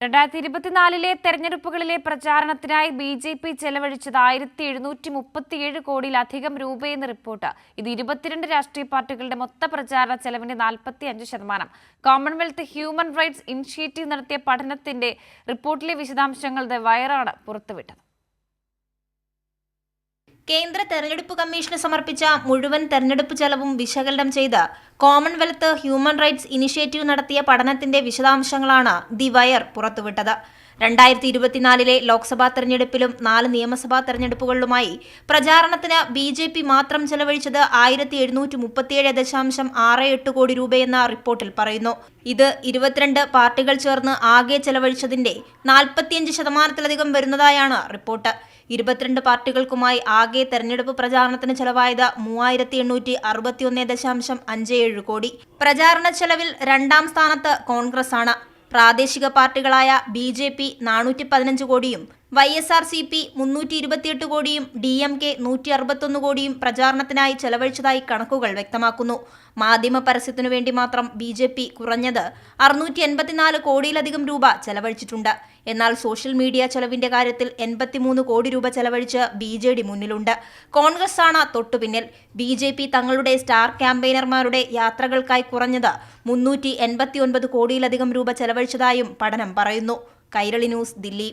2024 തെരഞ്ഞെടുപ്പുകളിലെ പ്രചാരണത്തിനായി ബി.ജെ.പി ചെലവഴിച്ചത് 1737 കോടിയിലധികം രൂപയെന്ന് റിപ്പോർട്ട്. ഇത് 22 രാഷ്ട്രീയ പാർട്ടികളുടെ മൊത്ത പ്രചാരണ ചെലവിന്റെ 45%. കോമൺവെൽത്ത് ഹ്യൂമൻ റൈറ്റ്സ് ഇനിഷ്യേറ്റീവ് നടത്തിയ പഠനത്തിന്റെ റിപ്പോർട്ടിലെ വിശദാംശങ്ങൾ ദ വയറാണ് പുറത്തുവിട്ടത്. കേന്ദ്ര തെരഞ്ഞെടുപ്പ് കമ്മീഷന് സമർപ്പിച്ച മുഴുവൻ തെരഞ്ഞെടുപ്പ് ചെലവും വിശകലനം ചെയ്ത് കോമൺവെൽത്ത് ഹ്യൂമൻ റൈറ്റ്സ് ഇനിഷ്യേറ്റീവ് നടത്തിയ പഠനത്തിന്റെ വിശദാംശങ്ങളാണ് ദി വയർ പുറത്തുവിട്ടത്. 2024 ലോക്സഭാ തെരഞ്ഞെടുപ്പിലും 4 നിയമസഭാ തെരഞ്ഞെടുപ്പുകളിലുമായി പ്രചാരണത്തിന് ബി.ജെ.പി മാത്രം ചെലവഴിച്ചത് 1737.68 കോടി രൂപയെന്ന റിപ്പോർട്ടിൽ പറയുന്നു. ഇത് 22 പാർട്ടികൾ ചേർന്ന് ആകെ ചെലവഴിച്ചതിന്റെ 45% വരുന്നതായാണ് റിപ്പോർട്ട്. 22 പാർട്ടികൾക്കുമായി ആകെ തെരഞ്ഞെടുപ്പ് പ്രചാരണത്തിന് ചെലവായത് 3861.57 കോടി. പ്രചാരണ ചെലവിൽ രണ്ടാം സ്ഥാനത്ത് കോൺഗ്രസ് ആണ്. പ്രാദേശിക പാർട്ടികളായ ബി.ജെ.പി 415 കോടിയും YSRCP 328 കോടിയും DMK 161 കോടിയും പ്രചാരണത്തിനായി ചെലവഴിച്ചതായി കണക്കുകൾ വ്യക്തമാക്കുന്നു. മാധ്യമ പരസ്യത്തിനു വേണ്ടി മാത്രം ബി.ജെ.പി കുറഞ്ഞത് 684 കോടിയിലധികം രൂപ ചെലവഴിച്ചിട്ടുണ്ട്. എന്നാൽ സോഷ്യൽ മീഡിയ ചെലവിന്റെ കാര്യത്തിൽ 83 കോടി രൂപ ചെലവഴിച്ച് ബി.ജെ.ഡി മുന്നിലുണ്ട്. കോൺഗ്രസ് ആണ് തൊട്ടുപിന്നിൽ. ബി.ജെ.പി തങ്ങളുടെ സ്റ്റാർ ക്യാമ്പയിനർമാരുടെ യാത്രകൾക്കായി കുറഞ്ഞത് 389 കോടിയിലധികം രൂപ ചെലവഴിച്ചതായും പഠനം പറയുന്നു. കൈരളി ന്യൂസ്, ദില്ലി.